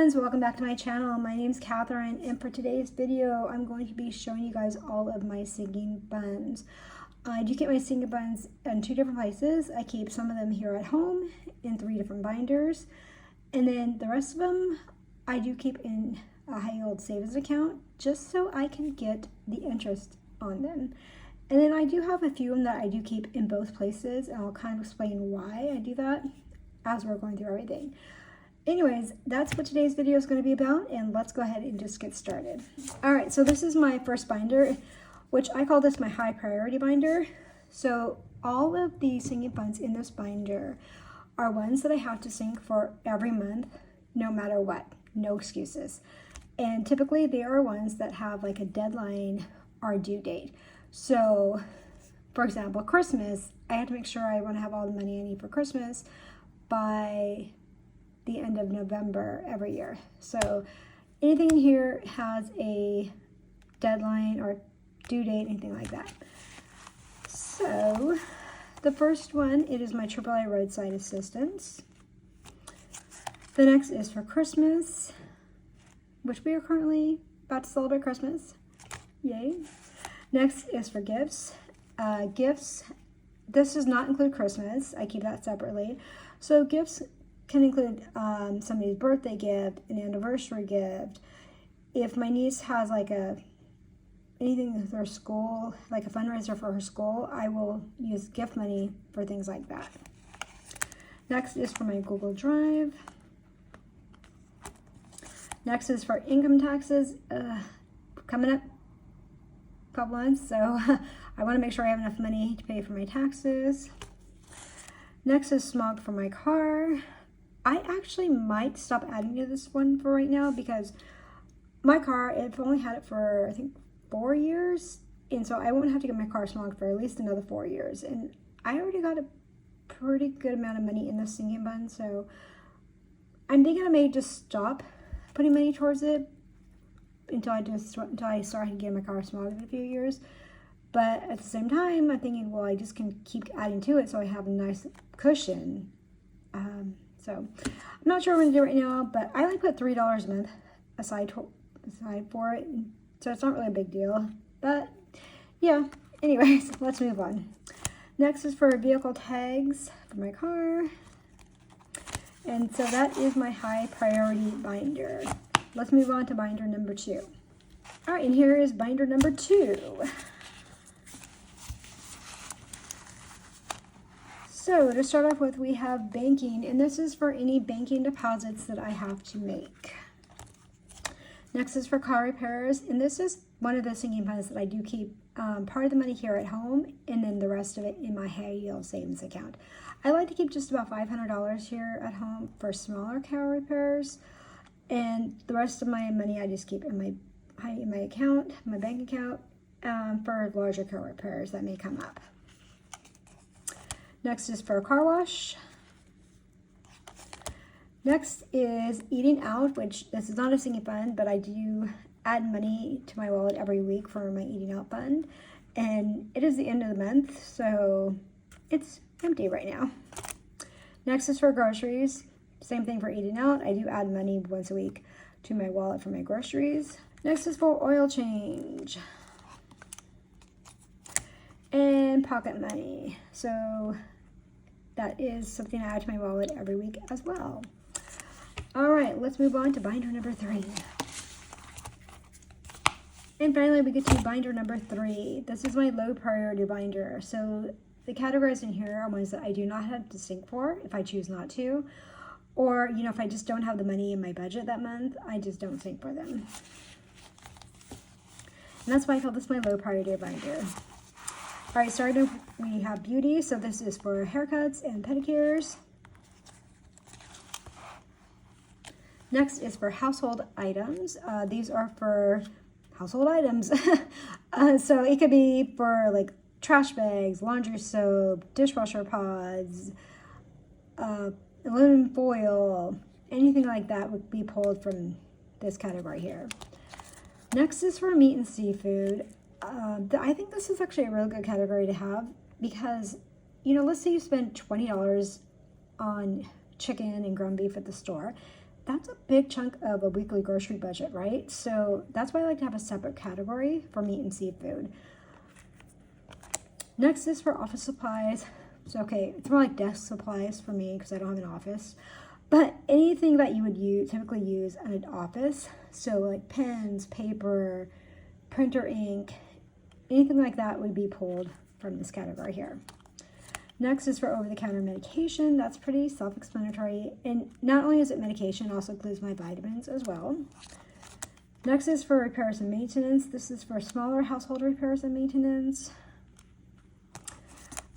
friends, welcome back to my channel. My name's Catherine, and for today's video I'm going to be showing you guys all of my sinking buns. I do keep my sinking buns in 2 different places. I keep some of them here at home in 3 different binders, and then the rest of them I do keep in a high yield savings account just so I can get the interest on them. And then I do have a few of them that I do keep in both places, and I'll kind of explain why I do that as we're going through everything. Anyways, that's what today's video is going to be about, and let's go ahead and just get started. All right, so this is my first binder, which I call this my high priority binder. So all of the sinking funds in this binder are ones that I have to sink for every month, no matter what, no excuses. And typically they are ones that have like a deadline or due date. So for example, Christmas, I have to make sure I want to have all the money I need for Christmas by the end of November every year. So anything in here has a deadline or due date, anything like that. So the first one, it is my AAA roadside assistance. The next is for Christmas, which we are currently about to celebrate Christmas. Yay. Next is for gifts. Gifts, this does not include Christmas. I keep that separately. So gifts can include somebody's birthday gift, an anniversary gift. If my niece has like anything with her school, like a fundraiser for her school, I will use gift money for things like that. Next is for my Google Drive. Next is for income taxes. Coming up a couple months, so I want to make sure I have enough money to pay for my taxes. Next is smog for my car. I actually might stop adding to this one for right now because my car, I've only had it for I think 4 years, and so I won't have to get my car smogged for at least another 4 years. And I already got a pretty good amount of money in the sinking bun, so I'm thinking I may just stop putting money towards it until I start getting my car smogged in a few years. But at the same time, I'm thinking, well, I just can keep adding to it so I have a nice cushion. So I'm not sure what I'm going to do right now, but I like put $3 a month aside for it. So it's not really a big deal. But yeah, anyways, let's move on. Next is for vehicle tags for my car. And so that is my high priority binder. Let's move on to binder number 2. All right, and here is binder number 2. So to start off with, we have banking, and this is for any banking deposits that I have to make. Next is for car repairs, and this is one of the sinking funds that I do keep part of the money here at home, and then the rest of it in my high yield savings account. I like to keep just about $500 here at home for smaller car repairs, and the rest of my money I just keep in my account, my bank account, for larger car repairs that may come up. Next is for a car wash. Next is eating out, which this is not a sinking fund, but I do add money to my wallet every week for my eating out fund. And it is the end of the month, so it's empty right now. Next is for groceries. Same thing for eating out. I do add money once a week to my wallet for my groceries. Next is for oil change and pocket money. So that is something I add to my wallet every week as well. All right, let's move on to binder number 3. And finally, we get to binder number 3. This is my low priority binder. So the categories in here are ones that I do not have to sink for if I choose not to. Or, you know, if I just don't have the money in my budget that month, I just don't sink for them. And that's why I call this my low priority binder. All right, starting off, we have beauty. So this is for haircuts and pedicures. Next is for household items. These are for household items. So it could be for like trash bags, laundry soap, dishwasher pods, aluminum foil, anything like that would be pulled from this category here. Next is for meat and seafood. I think this is actually a really good category to have because, you know, let's say you spend $20 on chicken and ground beef at the store. that's a big chunk of a weekly grocery budget, right? So that's why I like to have a separate category for meat and seafood. Next is for office supplies. So, okay, it's more like desk supplies for me because I don't have an office. But anything that you would typically use at an office, so like pens, paper, printer ink, anything like that would be pulled from this category here. Next is for over-the-counter medication. That's pretty self-explanatory. And not only is it medication, it also includes my vitamins as well. Next is for repairs and maintenance. This is for smaller household repairs and maintenance.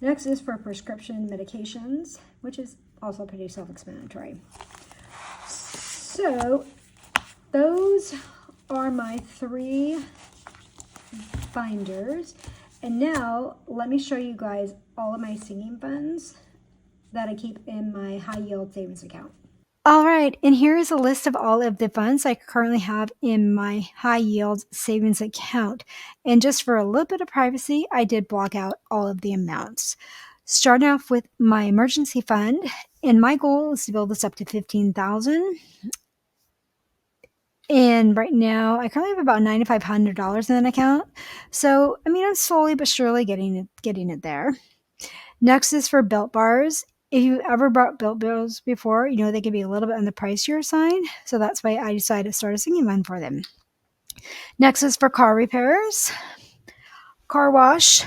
Next is for prescription medications, which is also pretty self-explanatory. So those are my 3 binders. And now let me show you guys all of my sinking funds that I keep in my high yield savings account. All right, and here is a list of all of the funds I currently have in my high yield savings account. And just for a little bit of privacy, I did block out all of the amounts. Starting off with my emergency fund, and my goal is to build this up to $15,000. And right now, I currently have about $9,500 in that account. So, I mean, I'm slowly but surely getting it there. Next is for Built Bars. If you ever bought Built Bars before, you know they can be a little bit on the pricier side. So that's why I decided to start a sinking fund for them. Next is for car repairs, car wash,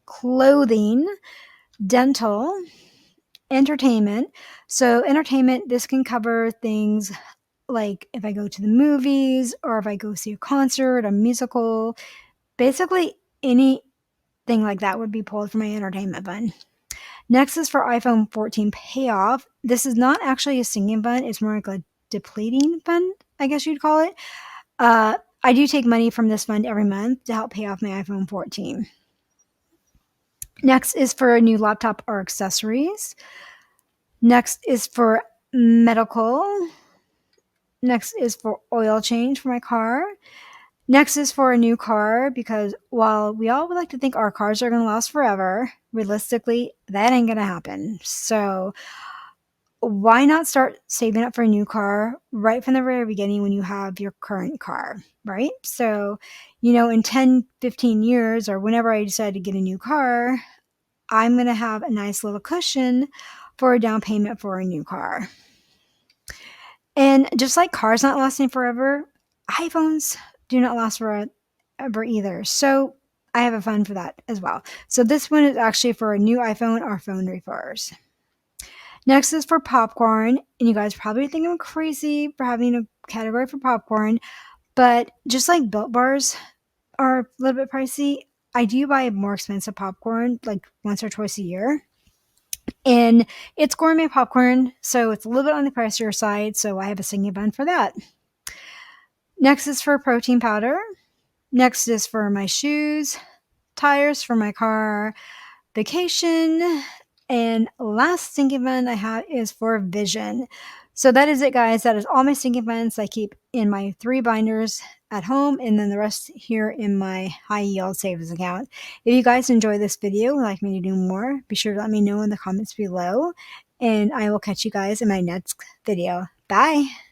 clothing, dental, entertainment. So entertainment, this can cover things like if I go to the movies or if I go see a concert, a musical, basically anything like that would be pulled from my entertainment fund. Next is for iPhone 14 payoff. This is not actually a sinking fund. It's more like a depleting fund, I guess you'd call it. I do take money from this fund every month to help pay off my iPhone 14. Next is for a new laptop or accessories. Next is for medical. Next is for oil change for my car. Next is for a new car, because while we all would like to think our cars are going to last forever, realistically, that ain't going to happen. So why not start saving up for a new car right from the very beginning when you have your current car, right? So, in 10, 15 years or whenever I decide to get a new car, I'm going to have a nice little cushion for a down payment for a new car. And just like cars not lasting forever, iPhones do not last forever either. So I have a fund for that as well. So this one is actually for a new iPhone or phone repairs. Next is for popcorn. And you guys probably think I'm crazy for having a category for popcorn. But just like Built Bars are a little bit pricey, I do buy more expensive popcorn like once or twice a year. And it's gourmet popcorn, so it's a little bit on the pricier side, so I have a sinking fund for that. Next is for protein powder. Next is for my shoes, tires for my car, vacation, and last sinking fund I have is for vision. So that is it, guys. That is all my sinking funds I keep in my 3 binders at home, and then the rest here in my high yield savings account. If you guys enjoy this video, would like me to do more, be sure to let me know in the comments below, and I will catch you guys in my next video. Bye.